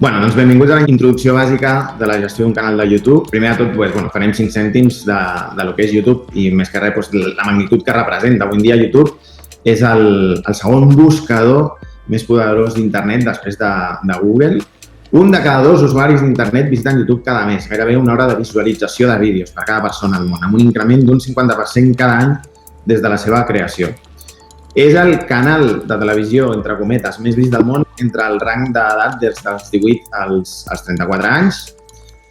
Doncs benvinguts a la introducció bàsica de la gestió d'un canal de YouTube. Primer de tot, farem 5 cèntims de lo que és YouTube i més que res la magnitud que representa. Avui en dia YouTube és el segon buscador més poderós d'internet després de Google. Un de cada 2 usuaris d'internet visiten YouTube cada mes, gairebé una hora de visualització de vídeos per cada persona al món, amb un increment d'un 50% cada any des de la seva creació. És el canal de televisió, entre cometes, més vist del món entre el rang d'edat des dels 18 als 34 anys.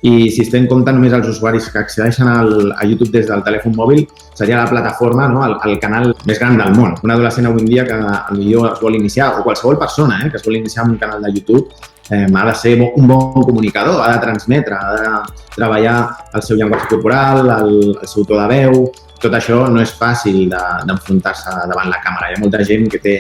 I si es té en compte només els usuaris que accedeixen a YouTube des del telèfon mòbil, seria la plataforma, el canal més gran del món. Un adolescent avui en dia que potser es vol iniciar, o qualsevol persona que es vol iniciar en un canal de YouTube, ha de ser un bon comunicador, ha de transmetre, ha de treballar el seu llenguatge corporal, el seu to de veu. Tot això no és fàcil d'enfrontar-se davant la càmera. Hi ha molta gent que té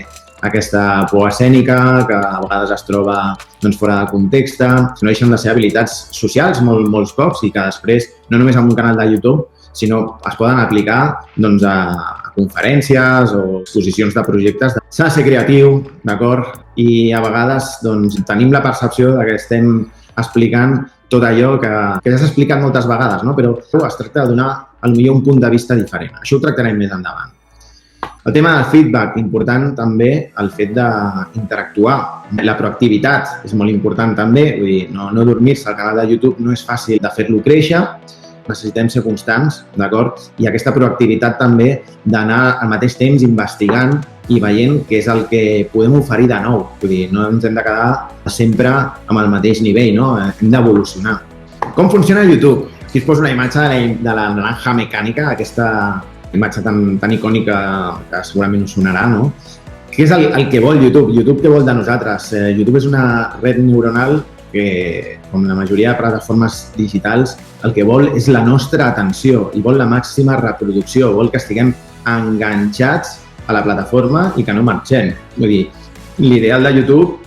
aquesta por escènica, que a vegades es troba fora de context. No deixen de ser habilitats socials molts cops i que després, no només en un canal de YouTube, sinó es poden aplicar a conferències o exposicions de projectes. S'ha de ser creatiu, d'acord? I a vegades tenim la percepció que estem explicant tot allò que ja s'ha explicat moltes vegades, però es tracta de donar potser un punt de vista diferent. Això ho tractarem més endavant. El tema del feedback, important també el fet d'interactuar. La proactivitat és molt important també, vull dir, no dormir-se al canal de YouTube no és fàcil de fer-lo créixer, necessitem ser constants, d'acord? I aquesta proactivitat també d'anar al mateix temps investigant i veient què és el que podem oferir de nou. Vull dir, no ens hem de quedar sempre amb el mateix nivell, no? Hem d'evolucionar. Com funciona YouTube? Aquí us poso una imatge de la naranja mecànica, aquesta imatge tan icònica que segurament us sonarà, no? Què és el que vol YouTube? YouTube què vol de nosaltres? YouTube és una red neuronal que, com la majoria de plataformes digitals, el que vol és la nostra atenció i vol la màxima reproducció, vol que estiguem enganxats a la plataforma i que no marxem. Vull dir, l'ideal de YouTube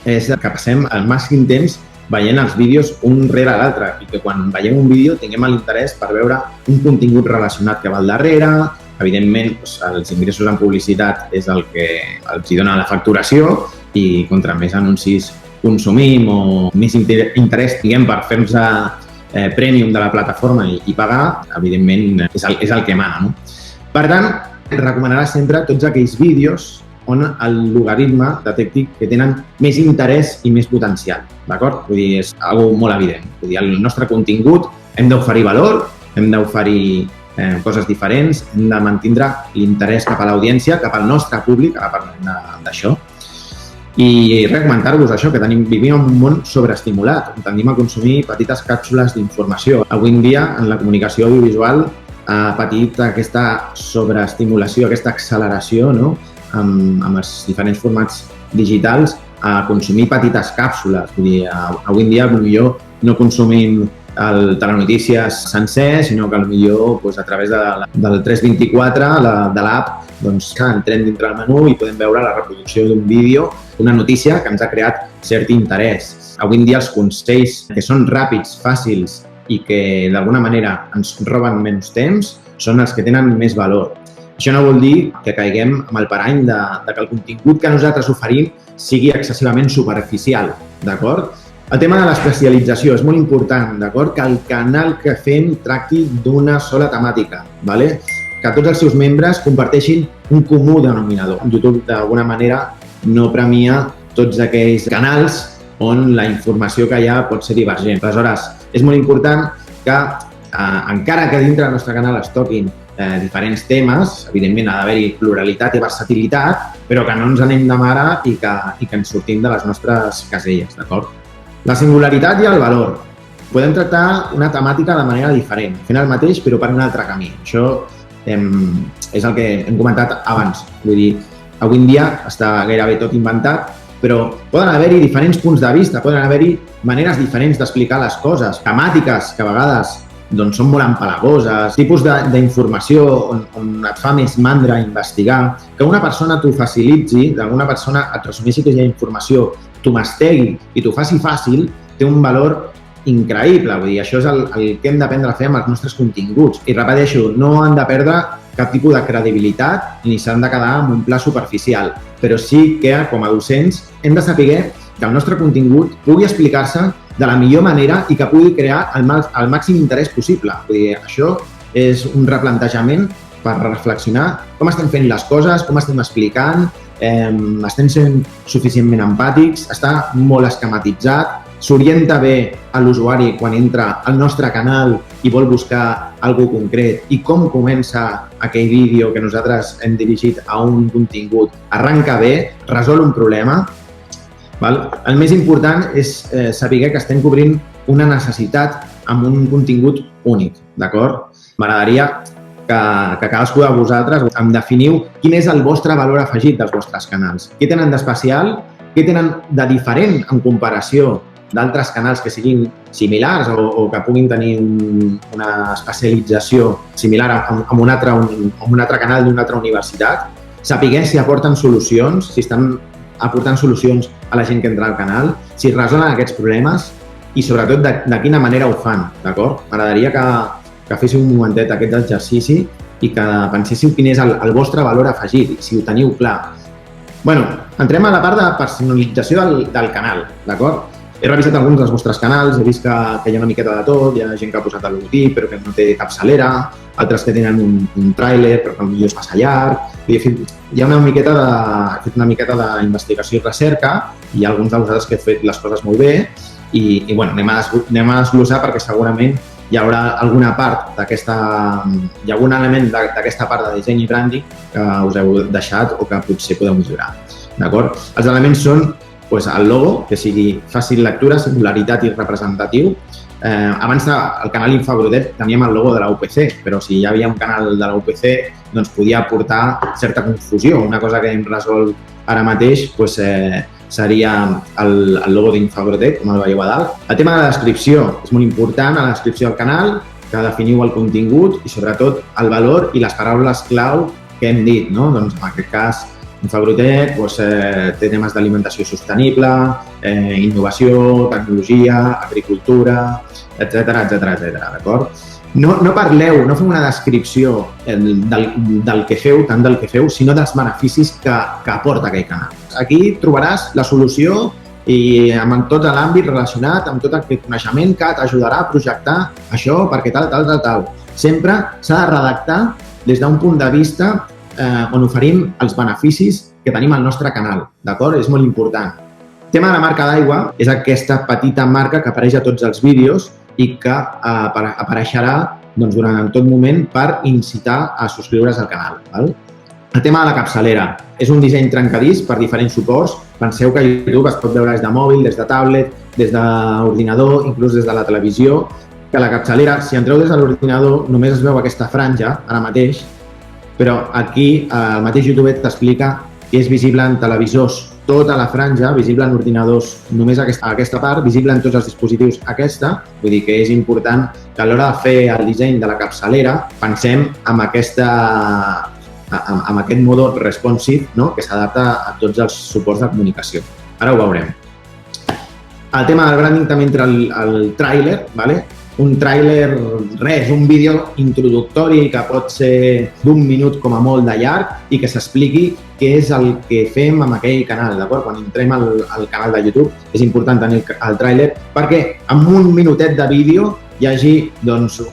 és que passem el màxim temps veient els vídeos un rere l'altre i que quan veiem un vídeo tinguem l'interès per veure un contingut relacionat que va al darrere. Evidentment, els ingressos en publicitat és el que els dona la facturació i contra més anuncis consumim o més interès tinguem per fer-nos premium de la plataforma i pagar, evidentment és el que mana. Per tant, recomanarà sempre tots aquells vídeos on el logaritme detecti que tenen més interès i més potencial, d'acord? Vull dir, és una cosa molt evident. Vull dir, el nostre contingut hem d'oferir valor, hem d'oferir coses diferents, hem de mantindre l'interès cap a l'audiència, cap al nostre públic, ara parlem d'això. I comentar-vos això, que vivim en un món sobreestimulat, on tendim a consumir petites càpsules d'informació. Avui en dia, en la comunicació audiovisual, ha patit aquesta sobreestimulació, aquesta acceleració, amb els diferents formats digitals, a consumir petites càpsules. Vull dir, avui en dia potser no consumim el telenotícies sencer, sinó que potser a través del 324, de l'app, entrem dintre el menú i podem veure la reproducció d'un vídeo, una notícia que ens ha creat cert interès. Avui en dia els consells que són ràpids, fàcils i que d'alguna manera ens roben menys temps són els que tenen més valor. Això no vol dir que caiguem amb el parany que el contingut que nosaltres oferim sigui excessivament superficial, d'acord? El tema de l'especialització és molt important, d'acord? Que el canal que fem tracti d'una sola temàtica, d'acord? Que tots els seus membres comparteixin un comú denominador. YouTube, d'alguna manera, no premia tots aquells canals on la informació que hi ha pot ser divergent. Aleshores, és molt important que, encara que dintre del nostre canal es toquin diferents temes, evidentment ha d'haver-hi pluralitat i versatilitat, però que no ens anem de mare i que ens sortim de les nostres caselles, d'acord? La singularitat i el valor. Podem tractar una temàtica de manera diferent, fent el mateix però per un altre camí. Això és el que hem comentat abans. Vull dir, avui en dia està gairebé tot inventat, però poden haver-hi diferents punts de vista, poden haver-hi maneres diferents d'explicar les coses, temàtiques que a vegades són molt empalagoses, tipus d'informació on et fa més mandra investigar, que una persona t'ho facilitzi, d'alguna persona et resumeixi aquella informació, t'ho mastegui i t'ho faci fàcil, té un valor increïble. Vull dir, això és el que hem d'aprendre a fer amb els nostres continguts. I repeteixo, no han de perdre cap tipus de credibilitat ni s'han de quedar en un pla superficial, però sí que, com a docents, hem de saber que el nostre contingut pugui explicar-se de la millor manera i que pugui crear el màxim interès possible. Vull dir, això és un replantejament per reflexionar com estem fent les coses, com estem explicant, estem sent suficientment empàtics, està molt esquematitzat, s'orienta bé a l'usuari quan entra al nostre canal i vol buscar alguna cosa concret i com comença aquell vídeo que nosaltres hem dirigit a un contingut. Arranca bé, resol un problema. Val? El més important és saber que estem cobrint una necessitat amb un contingut únic, d'acord? M'agradaria que cadascú de vosaltres em definiu quin és el vostre valor afegit dels vostres canals. Què tenen d'especial? Què tenen de diferent en comparació d'altres canals que siguin similars o que puguin tenir una especialització similar amb un altre canal d'una altra universitat? Sapiguer si aporten solucions, si estan aportant solucions a la gent que entra al canal, si resolen aquests problemes i sobretot de quina manera ho fan, d'acord? M'agradaria que féssiu un momentet aquest exercici i que penséssiu quin és el vostre valor afegit, si ho teniu clar. Bueno, entrem a la part de personalització del canal, d'acord? He revisat alguns dels vostres canals, he vist que hi ha una miqueta de tot, hi ha gent que ha posat el logotip però que no té capçalera, altres que tenen un tràiler però que potser és massa llarg. He fet una miqueta d'investigació i recerca i alguns de vosaltres que heu fet les coses molt bé i bueno, anem a desglossar perquè segurament hi haurà alguna part hi ha algun element d'aquesta part de disseny i branding que us heu deixat o que potser podeu millorar. D'acord? Els elements són el logo, que sigui fàcil lectura, singularitat i representatiu. Abans al canal Infoagrotek teníem el logo de la UPC, però si ja hi havia un canal de la UPC doncs podia portar certa confusió. Una cosa que hem resolt ara mateix seria el logo d'Infoagrotek, com el veieu a dalt. El tema de la descripció és molt important, a la descripció del canal, que definiu el contingut i sobretot el valor i les paraules clau que hem dit, no? Doncs en aquest cas Infoagrotek té temes d'alimentació sostenible, innovació, tecnologia, agricultura, etcètera, d'acord? No parleu, no feu una descripció del que feu, tant del que feu, sinó dels beneficis que aporta aquell canal. Aquí trobaràs la solució i amb tot l'àmbit relacionat, amb tot aquest coneixement que t'ajudarà a projectar això perquè tal. Sempre s'ha de redactar des d'un punt de vista on oferim els beneficis que tenim al nostre canal, d'acord? És molt important. El tema de la marca d'aigua és aquesta petita marca que apareix a tots els vídeos i que apareixerà durant tot moment per incitar a subscriure's al canal. El tema de la capçalera és un disseny trencadís per diferents suports. Penseu que YouTube es pot veure des de mòbil, des de tablet, des d'ordinador, inclús des de la televisió, que la capçalera, si entreu des de l'ordinador, només es veu aquesta franja, ara mateix, però aquí el mateix YouTube t'explica que és visible en televisors tota la franja, visible en ordinadors només aquesta part, visible en tots els dispositius aquesta. Vull dir que és important que a l'hora de fer el disseny de la capçalera pensem amb aquest modo responsive, no? Que s'adapta a tots els suports de comunicació. Ara ho veurem. El tema del branding també entra el tràiler, ¿vale? Un tràiler, res, un vídeo introductori que pot ser d'1 minut com a molt de llarg i que s'expliqui què és el que fem amb aquell canal, d'acord? Quan entrem al canal de YouTube és important tenir el tràiler perquè amb un minutet de vídeo hi hagi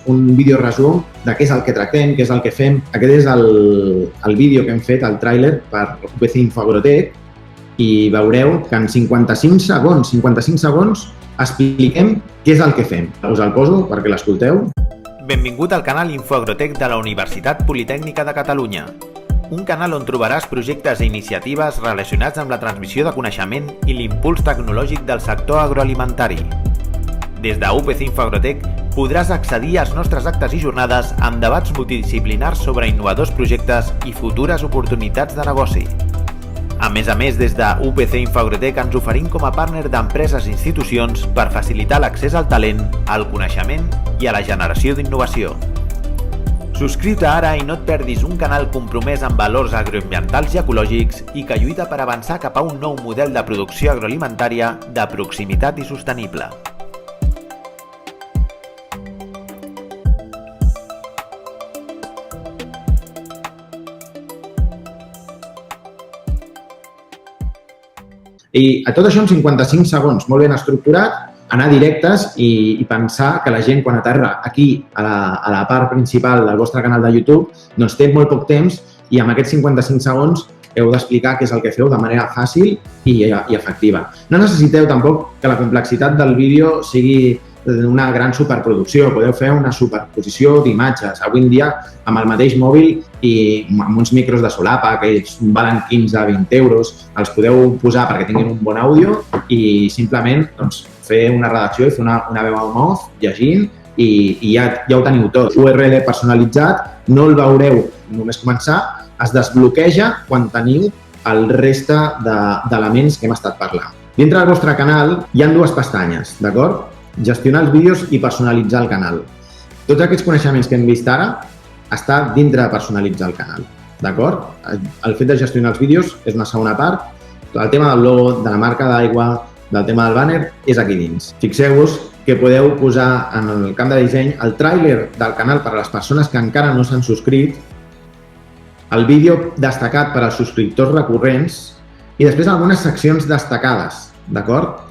un vídeo resum de què és el que tractem, què és el que fem. Aquest és el vídeo que hem fet, el tràiler per UPC Infoagrotek i veureu que en 55 segons expliquem què és el que fem. Us el poso perquè l'escolteu. Benvingut al canal Infoagrotek de la Universitat Politècnica de Catalunya. Un canal on trobaràs projectes i iniciatives relacionats amb la transmissió de coneixement i l'impuls tecnològic del sector agroalimentari. Des de UPC Infoagrotek podràs accedir als nostres actes i jornades amb debats multidisciplinars sobre innovadors projectes i futures oportunitats de negoci. A més, des de UPC Infoagrotek ens oferim com a partner d'empreses i institucions per facilitar l'accés al talent, al coneixement i a la generació d'innovació. Subscriu-te ara i no et perdis un canal compromès amb valors agroambientals i ecològics i que lluita per avançar cap a un nou model de producció agroalimentària de proximitat i sostenible. I a tot això en 55 segons, molt ben estructurat, anar directes i pensar que la gent quan aterra aquí a la part principal del vostre canal de YouTube doncs té molt poc temps i amb aquests 55 segons heu d'explicar què és el que feu de manera fàcil i efectiva. No necessiteu tampoc que la complexitat del vídeo sigui una gran superproducció, podeu fer una superposició d'imatges. Avui en dia, amb el mateix mòbil i amb uns micros de solapa que valen 15 a 20 euros, els podeu posar perquè tinguin un bon àudio i simplement fer una redacció i fer una veu al mouth llegint i ja ho teniu tot. URL personalitzat, no el veureu només començar, es desbloqueja quan teniu el reste d'elements que hem estat parlant. Dintre del vostre canal hi ha dues pestanyes, d'acord? Gestionar els vídeos i personalitzar el canal. Tots aquests coneixements que hem vist ara està dintre de personalitzar el canal, d'acord? El fet de gestionar els vídeos és una segona part. El tema del logo, de la marca d'aigua, del tema del banner, és aquí dins. Fixeu-vos que podeu posar en el camp de disseny el tràiler del canal per a les persones que encara no s'han subscrit, el vídeo destacat per als subscriptors recurrents i després algunes seccions destacades, d'acord?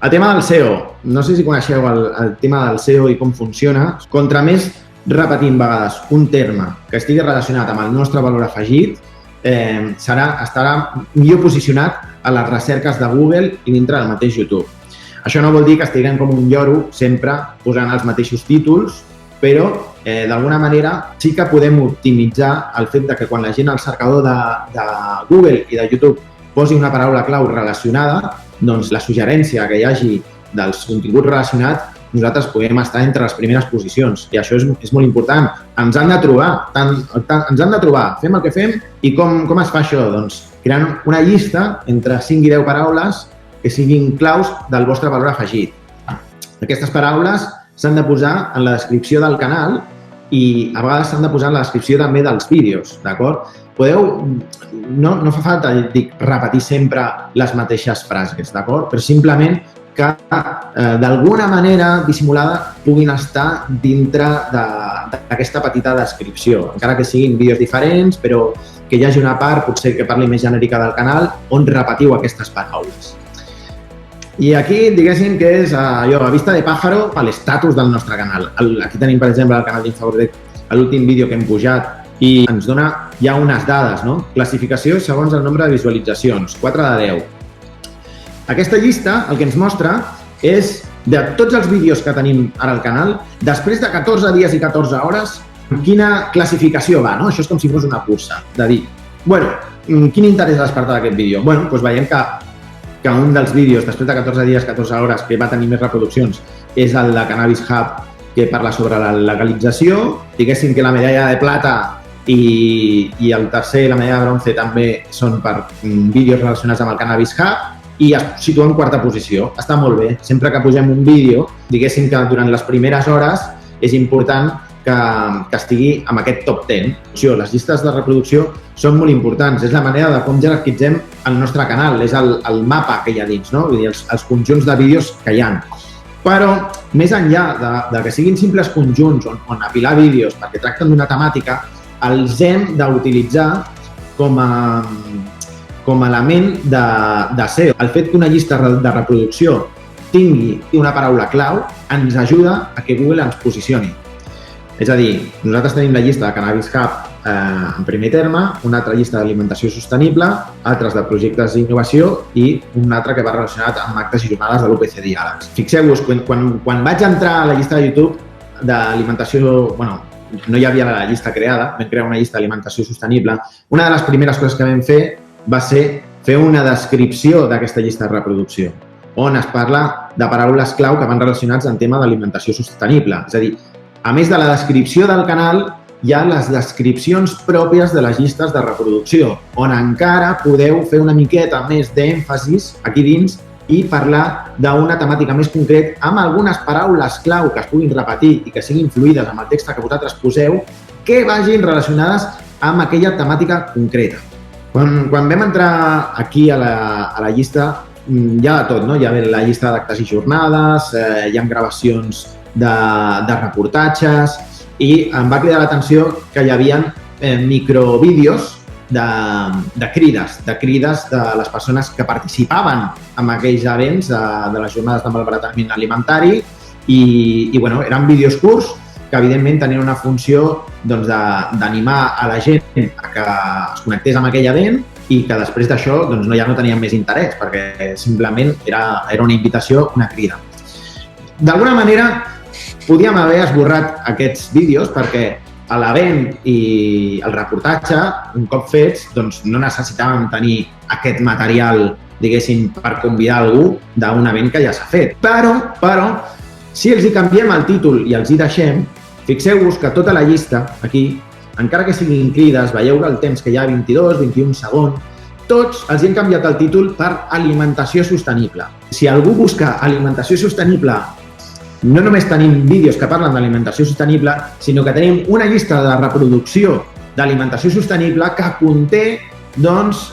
El tema del SEO. No sé si coneixeu el tema del SEO i com funciona. Contra més repetint vegades un terme que estigui relacionat amb el nostre valor afegit, estarà millor posicionat a les recerques de Google i dintre del mateix YouTube. Això no vol dir que estiguem com un lloro sempre posant els mateixos títols, però d'alguna manera sí que podem optimitzar el fet que quan la gent al cercador de Google i de YouTube posi una paraula clau relacionada, doncs la suggerència que hi hagi dels continguts relacionats, nosaltres podem estar entre les primeres posicions i això és molt important. Ens han de trobar, fem el que fem i com es fa això? Doncs creant una llista entre 5 i 10 paraules que siguin claus del vostre valor afegit. Aquestes paraules s'han de posar en la descripció del canal i a vegades s'han de posar en la descripció també dels vídeos, d'acord? No fa falta repetir sempre les mateixes frases, d'acord? Però simplement que d'alguna manera dissimulada puguin estar dintre d'aquesta petita descripció, encara que siguin vídeos diferents, però que hi hagi una part, potser que parli més genèrica del canal, on repetiu aquestes paraules. I aquí, diguéssim que és allò, a vista de pàjaro, l'estatus del nostre canal. Aquí tenim, per exemple, el canal d'Infogrotec, l'últim vídeo que hem pujat, i ens dona ja unes dades, no? Classificació segons el nombre de visualitzacions, 4 de 10. Aquesta llista el que ens mostra és de tots els vídeos que tenim ara al canal, després de 14 dies i 14 hores, quina classificació va, no? Això és com si fos una cursa, de dir, bueno, quin interès ha despertat aquest vídeo? Bueno, doncs veiem que un dels vídeos, després de 14 dies, 14 hores, que va tenir més reproduccions, és el de Cannabis Hub, que parla sobre la legalització. Diguéssim que la medalla de plata i el tercer i la medalla de bronze també són per vídeos relacionats amb el Cannabis Hub i es situa en quarta posició. Està molt bé. Sempre que pugem un vídeo, diguéssim que durant les primeres hores és important que estigui amb aquest top 10. Les llistes de reproducció són molt importants. És la manera de com jerarquitzem el nostre canal. És el mapa que hi ha dins, no? Vull dir, els conjunts de vídeos que hi ha. Però, més enllà de que siguin simples conjunts on apilar vídeos perquè tracten d'una temàtica, els hem d'utilitzar com a element de SEO. El fet que una llista de reproducció tingui una paraula clau ens ajuda a que Google ens posicioni. És a dir, nosaltres tenim la llista de Cannabis Hub en primer terme, una altra llista d'alimentació sostenible, altres de projectes d'innovació i un altre que va relacionat amb actes i jornades de l'UPC Diàlegs. Fixeu-vos, quan vaig entrar a la llista de YouTube d'alimentació, no hi havia la llista creada, vam crear una llista d'alimentació sostenible. Una de les primeres coses que vam fer va ser fer una descripció d'aquesta llista de reproducció, on es parla de paraules clau que van relacionats amb tema d'alimentació sostenible. És a dir, a més de la descripció del canal, hi ha les descripcions pròpies de les llistes de reproducció, on encara podeu fer una miqueta més d'èmfasis aquí dins i parlar d'una temàtica més concret amb algunes paraules clau que es puguin repetir i que siguin fluides amb el text que vosaltres poseu, que vagin relacionades amb aquella temàtica concreta. Quan vam entrar aquí a la llista, hi ha de tot, no? Hi ha la llista d'actes i jornades, hi ha gravacions de reportatges i em va cridar l'atenció que hi havia microvídeos de crides de les persones que participaven en aquells events de les jornades de malbaratament alimentari i bueno, eren vídeos curts que evidentment tenien una funció doncs, d'animar a la gent a que es connectés amb aquell event i que després d'això doncs, ja no tenien més interès perquè simplement era una invitació, una crida. D'alguna manera podíem haver esborrat aquests vídeos perquè a l'event i el reportatge, un cop fets, doncs no necessitàvem tenir aquest material, diguéssim, per convidar algú d'un event que ja s'ha fet. Però, si els hi canviem el títol i els hi deixem, fixeu-vos que tota la llista, aquí, encara que siguin crides, veieu el temps que hi ha 22, 21 segons, tots els hi hem canviat el títol per alimentació sostenible. Si algú busca alimentació sostenible, no només tenim vídeos que parlen d'alimentació sostenible, sinó que tenim una llista de reproducció d'alimentació sostenible que conté doncs,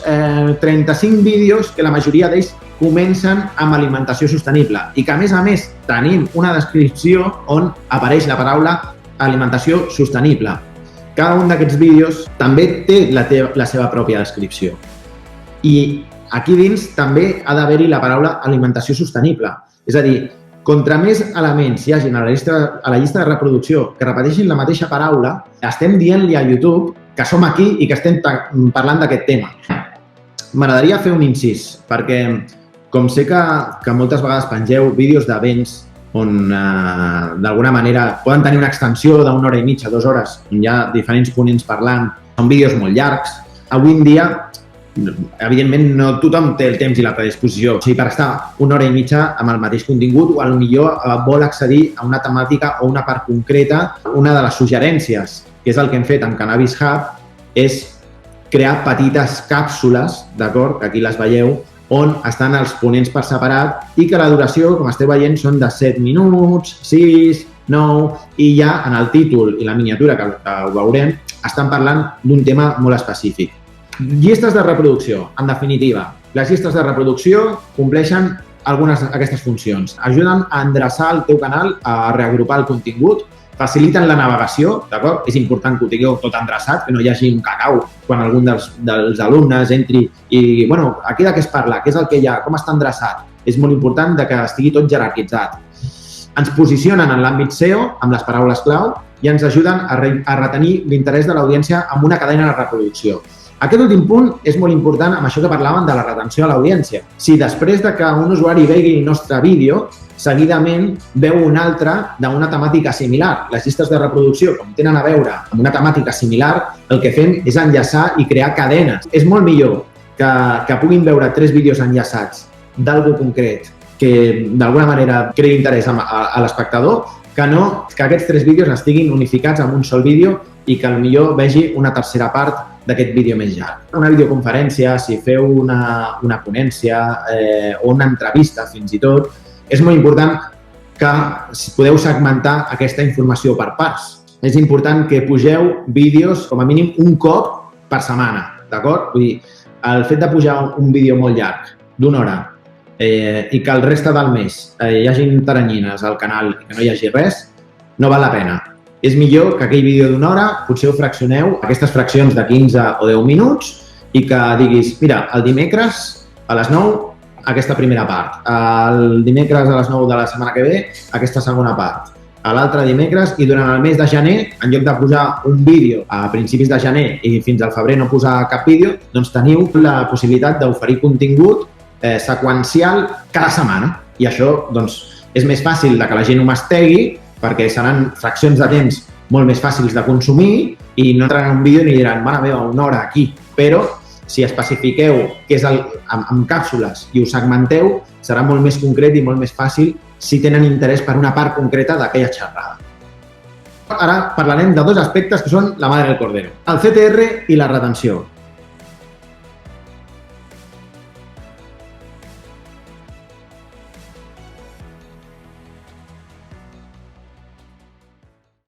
35 vídeos que la majoria d'ells comencen amb alimentació sostenible i que, a més, tenim una descripció on apareix la paraula alimentació sostenible. Cada un d'aquests vídeos també té la seva pròpia descripció. I aquí dins també ha d'haver-hi la paraula alimentació sostenible. És a dir, contra més elements hi hagin a la llista de reproducció que repeteixin la mateixa paraula, estem dient-li a YouTube que som aquí i que estem parlant d'aquest tema. M'agradaria fer un incís, perquè com sé que moltes vegades pengeu vídeos d'events on d'alguna manera poden tenir una extensió d'una hora i mitja, 2 hores, on hi ha diferents ponents parlant, són vídeos molt llargs. Avui en dia, evidentment, no tothom té el temps i la predisposició. O sigui, per estar 1 hora i mitja amb el mateix contingut o potser vol accedir a una temàtica o una part concreta. Una de les suggerències, que és el que hem fet amb Cannabis Hub, és crear petites càpsules, d'acord, que aquí les veieu, on estan els ponents per separat i que la duració, com esteu veient, són de 7 minuts, 6, 9, i ja en el títol i la miniatura, que ho veurem, estan parlant d'un tema molt específic. Llistes de reproducció, en definitiva. Les llistes de reproducció compleixen algunes d'aquestes funcions. Ajuden a endreçar el teu canal, a reagrupar el contingut, faciliten la navegació, d'acord? És important que ho tingueu tot endreçat, que no hi hagi un cacau quan algun dels alumnes entri i, bueno, aquí de què es parla? Què és el que hi ha? Com està endreçat? És molt important que estigui tot jerarquitzat. Ens posicionen en l'àmbit SEO amb les paraules clau i ens ajuden a retenir l'interès de l'audiència amb una cadena de reproducció. Aquest últim punt és molt important amb això que parlàvem de la retenció a l'audiència. Si després de que un usuari vegi el nostre vídeo, seguidament veu un altre d'una temàtica similar. Les llistes de reproducció, com tenen a veure amb una temàtica similar, el que fem és enllaçar i crear cadenes. És molt millor que puguin veure 3 vídeos enllaçats d'algú concret que d'alguna manera creï interès a l'espectador que no que aquests 3 vídeos estiguin unificats en un sol vídeo i que potser vegi una tercera part d'aquest vídeo més llarg. Una videoconferència, si feu una ponència o una entrevista fins i tot, és molt important que podeu segmentar aquesta informació per parts. És important que pugeu vídeos com a mínim un cop per setmana, d'acord? Vull dir, el fet de pujar un vídeo molt llarg, d'1 hora, i que el reste del mes hi hagi taranyines al canal i que no hi hagi res, no val la pena. És millor que aquell vídeo d'1 hora potser ho fraccioneu, aquestes fraccions de 15 o 10 minuts, i que diguis, mira, el dimecres a les 9 aquesta primera part, el dimecres a les 9 de la setmana que ve aquesta segona part, l'altre dimecres, i durant el mes de gener, en lloc de posar un vídeo a principis de gener i fins al febrer no posar cap vídeo, doncs teniu la possibilitat d'oferir contingut seqüencial cada setmana. I això doncs, és més fàcil que la gent ho mastegui perquè seran fraccions de temps molt més fàcils de consumir i no entraran en un vídeo ni diran, mare meva, 1 hora aquí. Però si especifiqueu què és amb càpsules i ho segmenteu, serà molt més concret i molt més fàcil si tenen interès per una part concreta d'aquella xerrada. Ara parlarem de 2 aspectes que són la madre del cordero, el CTR i la retenció.